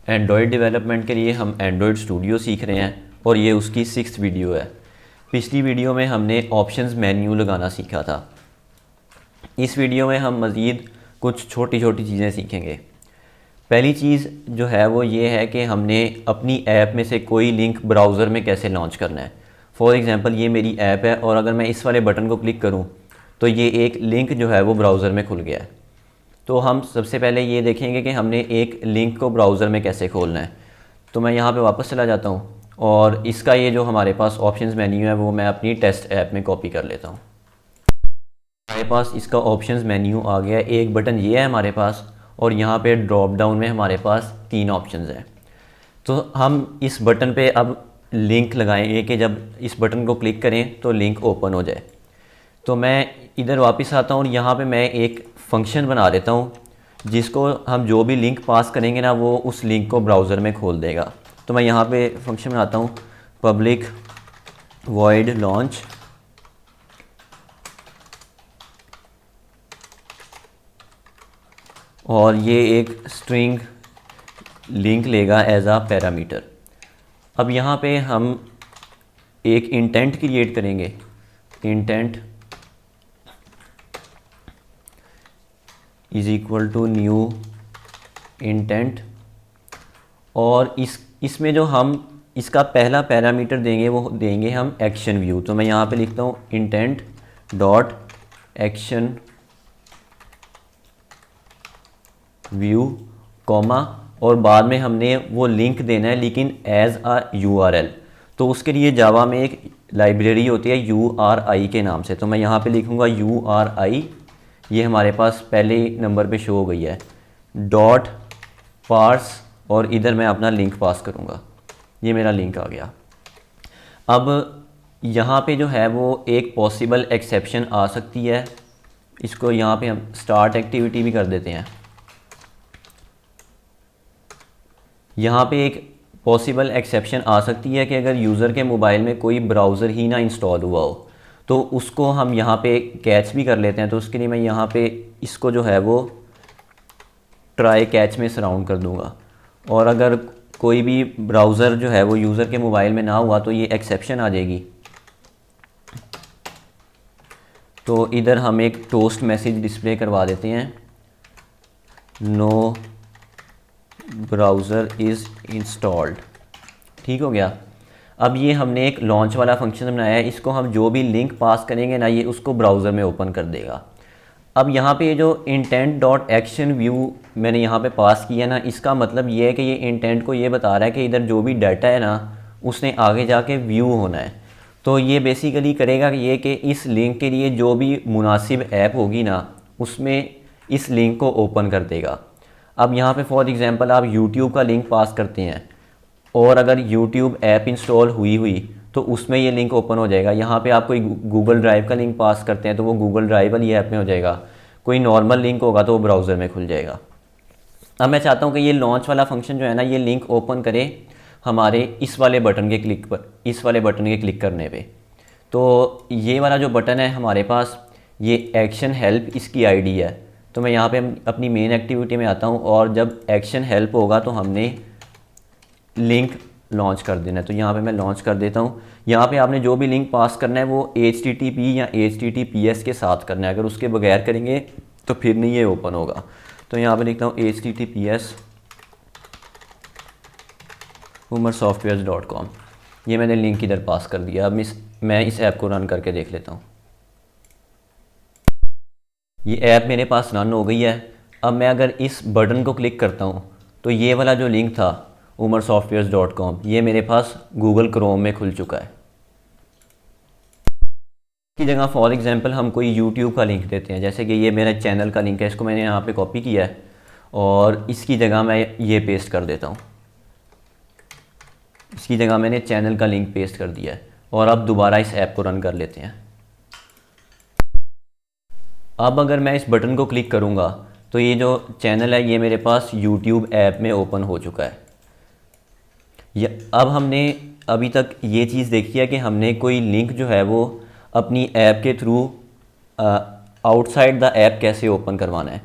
Android development के लिए हम एंड्रॉयड स्टूडियो सीख रहे हैं और ये उसकी 6th वीडियो है। पिछली वीडियो में हमने ऑप्शंस मेन्यू लगाना सीखा था। इस वीडियो में हम मज़ीद कुछ छोटी छोटी चीज़ें सीखेंगे। पहली चीज़ जो है वो ये है कि हमने अपनी ऐप में से कोई लिंक ब्राउज़र में कैसे लॉन्च करना है। फॉर एग्ज़ाम्पल ये मेरी ऐप है और अगर मैं इस वाले बटन को क्लिक करूँ तो ये एक लिंक जो है वो ब्राउज़र में खुल गया है। तो हम सबसे पहले ये देखेंगे कि हमने एक लिंक को ब्राउज़र में कैसे खोलना है। तो मैं यहाँ पे वापस चला जाता हूँ और इसका ये जो हमारे पास ऑप्शंस मेन्यू है वो मैं अपनी टेस्ट ऐप में कॉपी कर लेता हूँ। हमारे पास इसका ऑप्शंस मेन्यू आ गया। एक बटन ये है हमारे पास और यहाँ पे ड्रॉप डाउन में हमारे पास 3 ऑप्शंस हैं। तो हम इस बटन पे अब लिंक लगाएंगे कि जब इस बटन को क्लिक करें तो लिंक ओपन हो जाए। तो मैं इधर वापस आता हूँ और यहाँ पे मैं एक फ़ंक्शन बना देता हूँ जिसको हम जो भी लिंक पास करेंगे ना वो उस लिंक को ब्राउज़र में खोल देगा। तो मैं यहाँ पे फंक्शन बनाता हूँ पब्लिक वॉइड लॉन्च और ये एक स्ट्रिंग लिंक लेगा एज आ पैरामीटर। अब यहाँ पे हम एक इंटेंट क्रिएट करेंगे। Intent is equal to new intent और इसमें जो हम इसका पहला पैरामीटर देंगे वो देंगे हम एक्शन व्यू। तो मैं यहाँ पे लिखता हूँ intent dot action view comma और बाद में हमने वो लिंक देना है लेकिन एज आ URL। तो उसके लिए जावा में एक लाइब्रेरी होती है URI के नाम से। तो मैं यहाँ पे लिखूँगा URI, ये हमारे पास पहले नंबर पे शो हो गई है, डॉट पार्स और इधर मैं अपना लिंक पास करूँगा। ये मेरा लिंक आ गया। अब यहाँ पे जो है वो एक पॉसिबल एक्सेप्शन आ सकती है। इसको यहाँ पे हम स्टार्ट एक्टिविटी भी कर देते हैं। यहाँ पे एक पॉसिबल एक्सेप्शन आ सकती है कि अगर यूज़र के मोबाइल में कोई ब्राउज़र ही ना इंस्टॉल हुआ हो तो उसको हम यहाँ पे कैच भी कर लेते हैं। तो उसके लिए मैं यहाँ पे इसको जो है वो ट्राई कैच में सराउंड कर दूँगा और अगर कोई भी ब्राउज़र जो है वो यूज़र के मोबाइल में ना हुआ तो ये एक्सेप्शन आ जाएगी। तो इधर हम एक टोस्ट मैसेज डिस्प्ले करवा देते हैं, नो ब्राउज़र इज़ इंस्टॉल्ड। ठीक हो गया। अब ये हमने एक लॉन्च वाला फंक्शन बनाया है। इसको हम जो भी लिंक पास करेंगे ना ये उसको ब्राउज़र में ओपन कर देगा। अब यहाँ पे जो इंटेंट डॉट एक्शन व्यू मैंने यहाँ पे पास किया ना, इसका मतलब ये है कि ये इंटेंट को ये बता रहा है कि इधर जो भी डाटा है ना उसने आगे जाके व्यू होना है। तो ये बेसिकली करेगा कि ये कि इस लिंक के लिए जो भी मुनासिब ऐप होगी ना उसमें इस लिंक को ओपन कर देगा। अब यहाँ पे फॉर एग्ज़ाम्पल आप YouTube का लिंक पास करते हैं और अगर YouTube ऐप इंस्टॉल हुई तो उसमें ये लिंक ओपन हो जाएगा। यहाँ पे आप कोई गूगल ड्राइव का लिंक पास करते हैं तो वो गूगल ड्राइव वाली ऐप में हो जाएगा। कोई नॉर्मल लिंक होगा तो वो ब्राउज़र में खुल जाएगा। अब मैं चाहता हूँ कि ये लॉन्च वाला फंक्शन जो है ना ये लिंक ओपन करे हमारे इस वाले बटन के क्लिक पर, इस वाले बटन के क्लिक करने पे। तो ये वाला जो बटन है हमारे पास ये एक्शन हेल्प इसकी आईडी है। तो मैं यहाँ पे अपनी मेन एक्टिविटी में आता हूँ और जब एक्शन हेल्प होगा तो हमने लिंक लॉन्च कर देना है। तो यहाँ पे मैं लॉन्च कर देता हूँ। यहाँ पे आपने जो भी लिंक पास करना है वो HTTP या HTTPS के साथ करना है। अगर उसके बगैर करेंगे तो फिर नहीं ये ओपन होगा। तो यहाँ पे लिखता हूँ HTTPS umersoftwares.com। ये मैंने लिंक इधर पास कर दिया। अब मैं इस ऐप को रन करके देख लेता हूँ। ये ऐप मेरे पास रन हो गई है। अब मैं अगर इस बटन को क्लिक करता हूँ तो ये वाला जो लिंक था umersoftwares.com ये मेरे पास गूगल क्रोम में खुल चुका है। की जगह फॉर एग्जांपल हम कोई YouTube का लिंक देते हैं, जैसे कि ये मेरा चैनल का लिंक है, इसको मैंने यहाँ पे कॉपी किया है और इसकी जगह मैं ये पेस्ट कर देता हूँ। इसकी जगह मैंने चैनल का लिंक पेस्ट कर दिया है और अब दोबारा इस ऐप को रन कर लेते हैं। अब अगर मैं इस बटन को क्लिक करूँगा तो ये जो चैनल है ये मेरे पास YouTube ऐप में ओपन हो चुका है। अब हमने अभी तक ये चीज़ देखी है कि हमने कोई लिंक जो है वो अपनी ऐप के थ्रू आउटसाइड द ऐप कैसे ओपन करवाना है।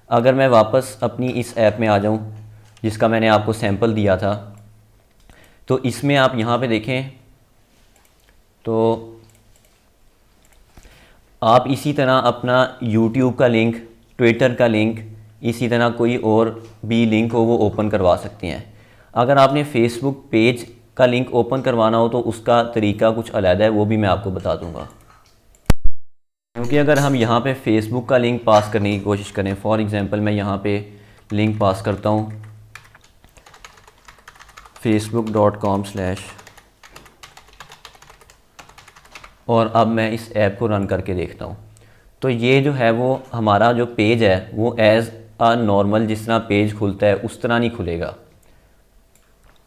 अगर मैं वापस अपनी इस ऐप में आ जाऊँ जिसका मैंने आपको सैंपल दिया था। तो इसमें आप यहाँ पे देखें तो आप इसी तरह अपना यूट्यूब का लिंक, ट्विटर का लिंक, इसी तरह कोई और भी लिंक हो वो ओपन करवा सकते हैं। अगर आपने फेसबुक पेज का लिंक ओपन करवाना हो तो उसका तरीका कुछ अलग है, वो भी मैं आपको बता दूंगा। क्योंकि अगर हम यहाँ पे फेसबुक का लिंक पास करने की कोशिश करें, फॉर एग्ज़ाम्पल मैं यहाँ पे लिंक पास करता हूँ facebook.com/ और अब मैं इस ऐप को रन करके देखता हूँ। तो ये जो है वो हमारा जो पेज है वो एज़ अ नॉर्मल जिस तरह पेज खुलता है उस तरह नहीं खुलेगा।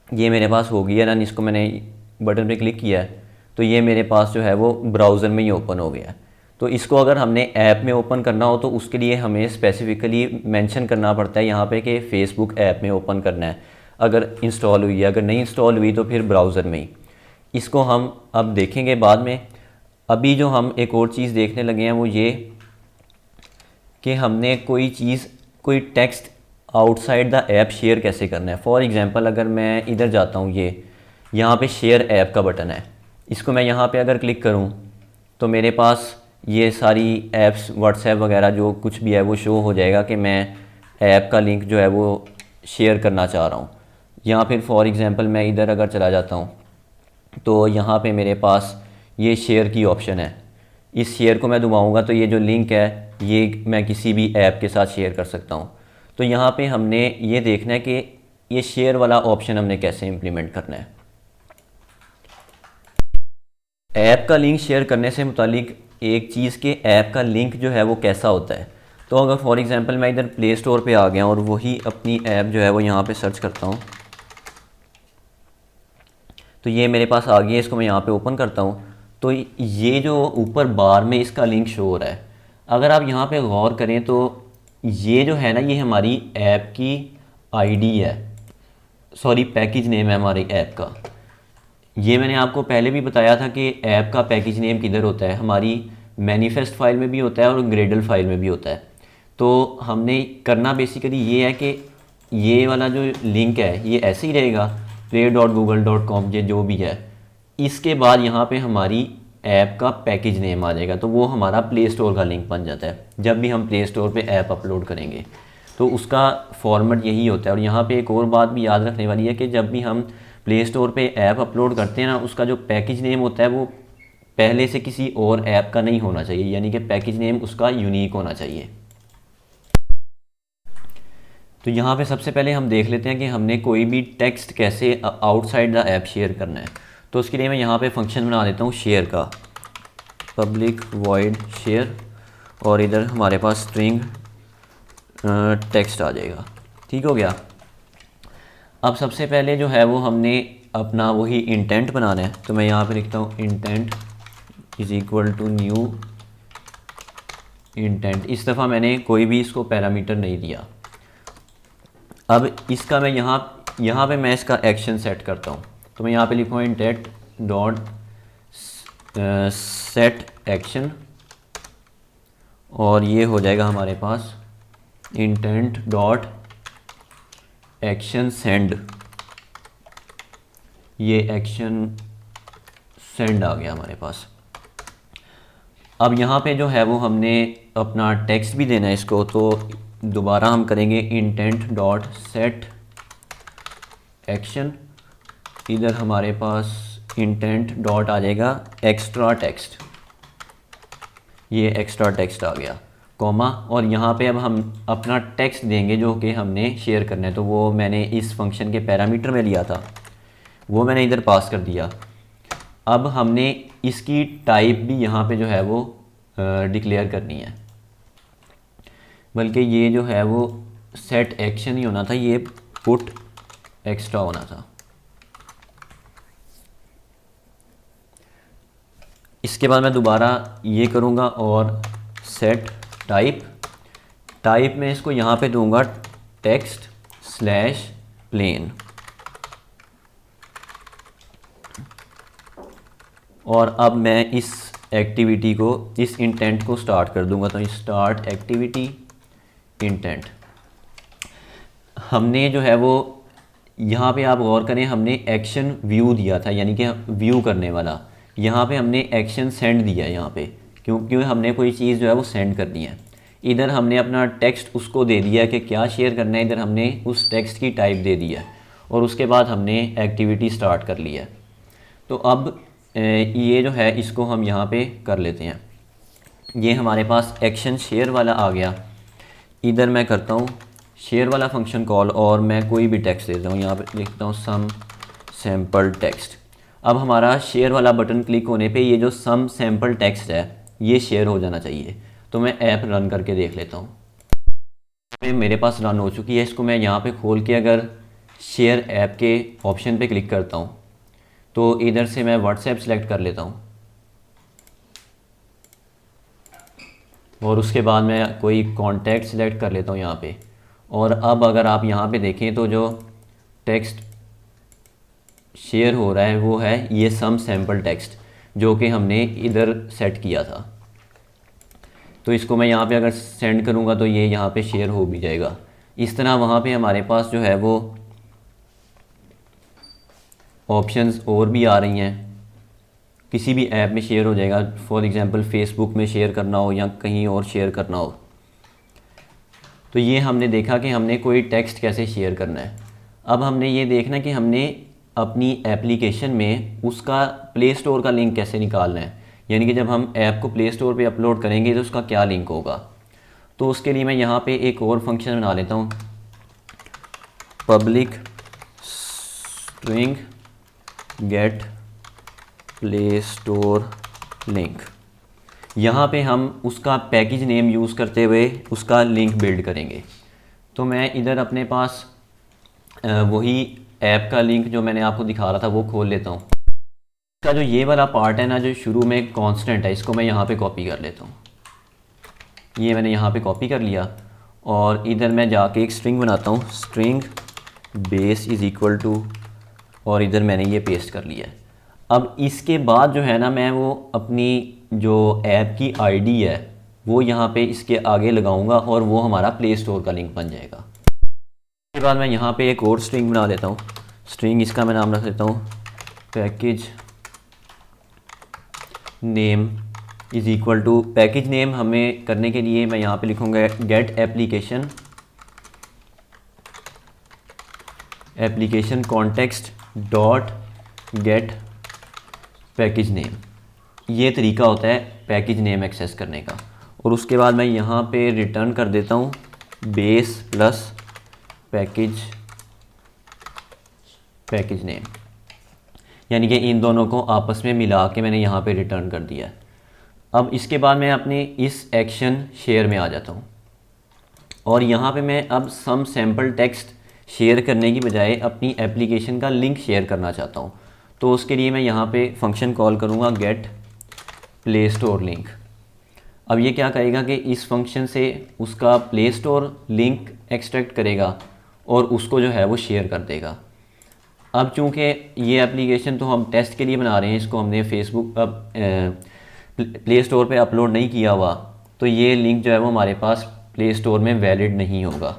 ये मेरे पास हो गया रन, इसको मैंने बटन पे क्लिक किया है तो ये मेरे पास जो है वो ब्राउज़र में ही ओपन हो गया है। तो इसको अगर हमने ऐप में ओपन करना हो तो उसके लिए हमें स्पेसिफ़िकली मेंशन करना पड़ता है यहाँ पे कि फ़ेसबुक ऐप में ओपन करना है, अगर इंस्टॉल हुई है। अगर नहीं इंस्टॉल हुई तो फिर ब्राउज़र में ही। इसको हम अब देखेंगे बाद में। अभी जो हम एक और चीज़ देखने लगे हैं वो ये कि हमने कोई चीज़, कोई text outside the app share कैसे करना है। फॉर एग्ज़ाम्पल अगर मैं इधर जाता हूँ, ये यहाँ पे शेयर ऐप का बटन है, इसको मैं यहाँ पे अगर क्लिक करूँ तो मेरे पास ये सारी ऐप्स, व्हाट्सएप वगैरह जो कुछ भी है वो शो हो जाएगा कि मैं ऐप का लिंक जो है वो शेयर करना चाह रहा हूँ। यहाँ फिर फॉर एग्ज़ाम्पल मैं इधर अगर चला जाता हूँ तो यहाँ पे मेरे पास ये शेयर की ऑप्शन है। इस शेयर को मैं दबाऊँगा तो ये जो लिंक है ये मैं किसी भी ऐप के साथ शेयर कर सकता हूँ। तो यहाँ पे हमने ये देखना है कि ये शेयर वाला ऑप्शन हमने कैसे इम्प्लीमेंट करना है। ऐप का लिंक शेयर करने से मुतालिक एक चीज़ के ऐप का लिंक जो है वो कैसा होता है। तो अगर फॉर एग्ज़ाम्पल मैं इधर प्ले स्टोर पे आ गया और वही अपनी ऐप जो है वो यहाँ पे सर्च करता हूँ तो ये मेरे पास आ गई है। इसको मैं यहाँ पे ओपन करता हूँ तो ये जो ऊपर बार में इसका लिंक शो हो रहा है, अगर आप यहाँ पे गौर करें तो ये जो है ना ये हमारी ऐप की आईडी है, सॉरी पैकेज नेम है हमारी ऐप का। ये मैंने आपको पहले भी बताया था कि ऐप का पैकेज नेम किधर होता है, हमारी मैनिफेस्ट फाइल में भी होता है और ग्रेडल फाइल में भी होता है। तो हमने करना बेसिकली ये है कि ये वाला जो लिंक है ये ऐसे ही रहेगा, play.google.com ये जो भी है। इसके बाद यहाँ पे हमारी ऐप का पैकेज नेम आ जाएगा तो वो हमारा प्ले स्टोर का लिंक बन जाता है। जब भी हम प्ले स्टोर पे ऐप अपलोड करेंगे तो उसका फॉर्मेट यही होता है। और यहाँ पे एक और बात भी याद रखने वाली है कि जब भी हम प्ले स्टोर पे ऐप अपलोड करते हैं ना, उसका जो पैकेज नेम होता है वो पहले से किसी और ऐप का नहीं होना चाहिए, यानी कि पैकेज नेम उसका यूनिक होना चाहिए। तो यहाँ पे सबसे पहले हम देख लेते हैं कि हमने कोई भी टेक्स्ट कैसे आउटसाइड द ऐप शेयर करना है। तो उसके लिए मैं यहाँ पे फंक्शन बना देता हूँ शेयर का, पब्लिक वॉइड शेयर, और इधर हमारे पास स्ट्रिंग टेक्स्ट आ जाएगा। ठीक हो गया। अब सबसे पहले जो है वो हमने अपना वही इंटेंट बनाना है। तो मैं यहाँ पे लिखता हूँ intent is equal to new intent. इस दफ़ा मैंने कोई भी इसको पैरामीटर नहीं दिया। अब इसका मैं यहाँ पे मैं इसका एक्शन सेट करता हूँ। तो मैं यहाँ पे लिखूँगा इंटेंट डॉट सेट एक्शन, और ये हो जाएगा हमारे पास इंटेंट डॉट एक्शन सेंड। ये एक्शन सेंड आ गया हमारे पास। अब यहाँ पे जो है वो हमने अपना टेक्स्ट भी देना है इसको, तो दोबारा हम करेंगे इंटेंट डॉट सेट एक्शन। इधर हमारे पास इंटेंट डॉट आ जाएगा एक्स्ट्रा टेक्स्ट, ये एक्स्ट्रा टेक्स्ट आ गया, कॉमा, और यहाँ पे अब हम अपना टेक्स्ट देंगे जो कि हमने शेयर करना है। तो वो मैंने इस फंक्शन के पैरामीटर में लिया था, वो मैंने इधर पास कर दिया। अब हमने इसकी टाइप भी यहाँ पे जो है वो डिक्लेयर करनी है, बल्कि ये जो है वो सेट एक्शन ही होना था, ये पुट एक्स्ट्रा होना था। इसके बाद मैं दोबारा ये करूँगा और सेट टाइप में इसको यहाँ पे दूंगा टेक्स्ट स्लैश प्लेन, और अब मैं इस एक्टिविटी को, इस इंटेंट को स्टार्ट कर दूंगा। तो स्टार्ट एक्टिविटी इंटेंट। हमने जो है वो यहाँ पे आप गौर करें, हमने एक्शन व्यू दिया था, यानी कि व्यू करने वाला। यहाँ पे हमने एक्शन सेंड दिया है यहाँ पे, क्योंकि हमने कोई चीज़ जो है वो सेंड करनी है। इधर हमने अपना टेक्स्ट उसको दे दिया कि क्या शेयर करना है, इधर हमने उस टेक्स्ट की टाइप दे दी है और उसके बाद हमने एक्टिविटी स्टार्ट कर ली है। तो अब ये जो है इसको हम यहाँ पे कर लेते हैं। ये हमारे पास एक्शन शेयर वाला आ गया। इधर मैं करता हूँ शेयर वाला फंक्शन कॉल और मैं कोई भी टेक्स्ट देता हूँ, यहाँ पे लिखता हूँ सम सैम्पल टेक्स्ट। अब हमारा शेयर वाला बटन क्लिक होने पे ये जो सम सैम्पल टेक्स्ट है ये शेयर हो जाना चाहिए। तो मैं ऐप रन करके देख लेता हूँ। मेरे पास रन हो चुकी है। इसको मैं यहाँ पे खोल के अगर शेयर ऐप के ऑप्शन पे क्लिक करता हूँ तो इधर से मैं व्हाट्सएप सेलेक्ट कर लेता हूँ और उसके बाद मैं कोई कॉन्टैक्ट सेलेक्ट कर लेता हूँ यहाँ पे। और अब अगर आप यहाँ पे देखें तो जो टेक्स्ट शेयर हो रहा है वो है ये सम सैम्पल टेक्स्ट, जो कि हमने इधर सेट किया था। तो इसको मैं यहाँ पे अगर सेंड करूँगा तो ये यहाँ पे शेयर हो भी जाएगा। इस तरह वहाँ पे हमारे पास जो है वो ऑप्शंस और भी आ रही हैं, किसी भी ऐप में शेयर हो जाएगा। फॉर एग्ज़ाम्पल फेसबुक में शेयर करना हो या कहीं और शेयर करना हो। तो ये हमने देखा कि हमने कोई टेक्स्ट कैसे शेयर करना है। अब हमने ये देखना कि हमने अपनी एप्लीकेशन में उसका प्ले स्टोर का लिंक कैसे निकालना है, यानी कि जब हम ऐप को प्ले स्टोर पे अपलोड करेंगे तो उसका क्या लिंक होगा। तो उसके लिए मैं यहाँ पे एक और फंक्शन बना लेता हूँ, public string get Play Store link. यहाँ पे हम उसका पैकेज नेम यूज़ करते हुए उसका लिंक बिल्ड करेंगे। तो मैं इधर अपने पास वही ऐप का लिंक जो मैंने आपको दिखा रहा था वो खोल लेता हूँ। इसका जो ये वाला पार्ट है ना, जो शुरू में कांस्टेंट है, इसको मैं यहाँ पे कॉपी कर लेता हूँ। ये मैंने यहाँ पे कॉपी कर लिया और इधर मैं जाके एक स्ट्रिंग बनाता हूँ, string base is equal to, और इधर मैंने ये पेस्ट कर लिया है। अब इसके बाद जो है ना, मैं वो अपनी जो ऐप की आईडी है वो यहाँ पे इसके आगे लगाऊंगा और वो हमारा प्ले स्टोर का लिंक बन जाएगा। उसके बाद मैं यहाँ पे एक और स्ट्रिंग बना लेता हूँ। स्ट्रिंग इसका मैं नाम रख देता हूँ package name is equal to, package name हमें करने के लिए मैं यहाँ पे लिखूँगा get application context dot get package name. ये तरीका होता है पैकेज नेम एक्सेस करने का। और उसके बाद मैं यहाँ पे रिटर्न कर देता हूँ बेस प्लस पैकेज नेम, यानी कि इन दोनों को आपस में मिला के मैंने यहाँ पे रिटर्न कर दिया है। अब इसके बाद मैं अपने इस एक्शन शेयर में आ जाता हूँ और यहाँ पे मैं अब सम सैम्पल टेक्स्ट शेयर करने की बजाय अपनी एप्लीकेशन का लिंक शेयर करना चाहता हूँ। तो उसके लिए मैं यहाँ पे फंक्शन कॉल करूँगा गेट प्ले स्टोर लिंक। अब ये क्या करेगा कि इस फंक्शन से उसका प्ले स्टोर लिंक एक्सट्रैक्ट करेगा और उसको जो है वो शेयर कर देगा। अब चूँकि ये एप्लीकेशन तो हम टेस्ट के लिए बना रहे हैं, इसको हमने फेसबुक प्ले स्टोर पे अपलोड नहीं किया हुआ, तो ये लिंक जो है वो हमारे पास प्ले स्टोर में वैलिड नहीं होगा।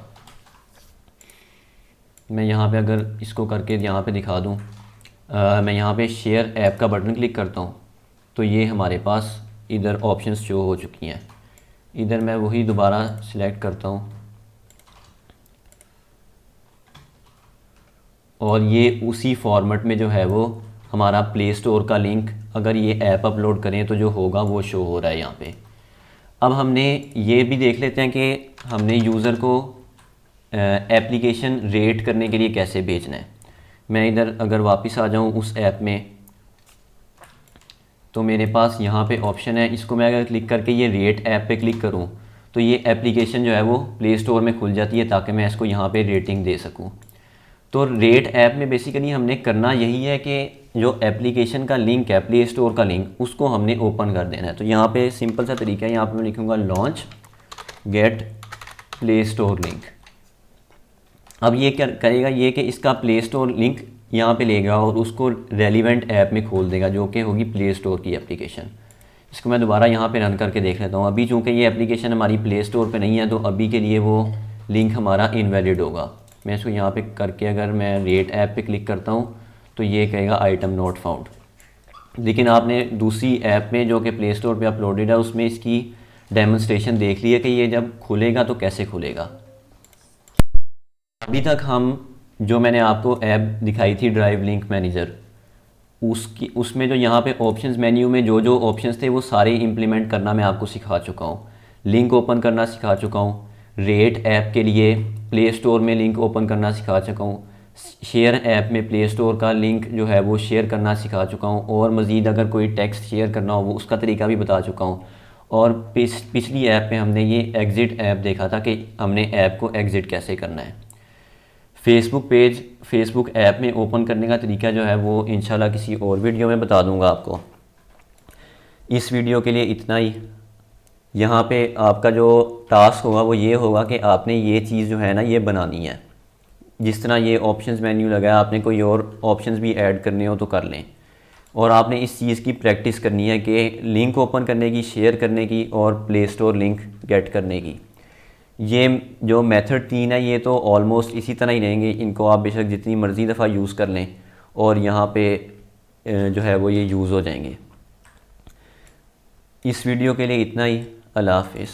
मैं यहाँ पे अगर इसको करके यहाँ पे दिखा दूँ, मैं यहाँ पे शेयर ऐप का बटन क्लिक करता हूँ तो ये हमारे पास इधर ऑप्शंस शो हो चुकी हैं। इधर मैं वही दोबारा सिलेक्ट करता हूँ और ये उसी फॉर्मेट में जो है वो हमारा प्ले स्टोर का लिंक अगर ये ऐप अपलोड करें तो जो होगा वो शो हो रहा है यहाँ पे। अब हमने ये भी देख लेते हैं कि हमने यूज़र को एप्लीकेशन रेट करने के लिए कैसे भेजना है। मैं इधर अगर वापस आ जाऊँ उस ऐप में तो मेरे पास यहाँ पे ऑप्शन है, इसको मैं अगर क्लिक करके ये रेट ऐप पे क्लिक करूँ तो ये एप्लीकेशन जो है वो प्ले स्टोर में खुल जाती है ताकि मैं इसको यहाँ पे रेटिंग दे सकूँ। तो रेट ऐप में बेसिकली हमने करना यही है कि जो एप्लीकेशन का लिंक है, प्ले स्टोर का लिंक, उसको हमने ओपन कर देना है। तो यहाँ पे सिंपल सा तरीका है, यहाँ पे मैं लिखूँगा launch get Play Store link. अब ये क्या करेगा, ये कि इसका प्ले स्टोर लिंक यहाँ पे लेगा और उसको रेलिवेंट ऐप में खोल देगा जो कि होगी प्ले स्टोर की एप्लीकेशन। इसको मैं दोबारा यहाँ पे रन करके देख लेता हूँ। अभी चूँकि ये एप्लीकेशन हमारी प्ले स्टोर पे नहीं है तो अभी के लिए वो लिंक हमारा इनवैलिड होगा। मैं इसको यहाँ पे करके अगर मैं रेट ऐप पे क्लिक करता हूँ तो ये कहेगा आइटम नॉट फाउंड। लेकिन आपने दूसरी ऐप में जो कि प्ले स्टोर पे अपलोडेड है उसमें इसकी डेमोन्स्ट्रेशन देख ली है कि ये जब खुलेगा तो कैसे खुलेगा। अभी तक हम जो मैंने आपको ऐप दिखाई थी ड्राइव लिंक मैनेजर, उसमें जो यहाँ पे ऑप्शंस मेन्यू में जो जो ऑप्शंस थे वो सारे इंप्लीमेंट करना मैं आपको सिखा चुका हूँ। लिंक ओपन करना सिखा चुका हूँ, रेट ऐप के लिए प्ले स्टोर में लिंक ओपन करना सिखा चुका हूँ, शेयर ऐप में प्ले स्टोर का लिंक जो है वो शेयर करना सिखा चुका हूँ, और मज़ीद अगर कोई टेक्स्ट शेयर करना हो वो उसका तरीका भी बता चुका हूँ। और पिछली ऐप में हमने ये एग्ज़िट ऐप देखा था कि हमने ऐप को एग्ज़िट कैसे करना है। फेसबुक ऐप में ओपन करने का तरीका जो है वो इंशाल्लाह किसी और वीडियो में बता दूंगा आपको। इस वीडियो के लिए इतना ही। यहाँ पे आपका जो टास्क होगा वो ये होगा कि आपने ये चीज़ जो है ना ये बनानी है। जिस तरह ये ऑप्शंस मेन्यू लगा है, आपने कोई और ऑप्शंस भी ऐड करने हो तो कर लें, और आपने इस चीज़ की प्रैक्टिस करनी है कि लिंक ओपन करने की, शेयर करने की और प्ले स्टोर लिंक गेट करने की। ये जो मेथड 3 है ये तो ऑलमोस्ट इसी तरह ही रहेंगे, इनको आप बेशक जितनी मर्ज़ी दफ़ा यूज़ कर लें और यहाँ पे जो है वो ये यूज़ हो जाएंगे। इस वीडियो के लिए इतना ही। अल्लाह हाफ़िज़।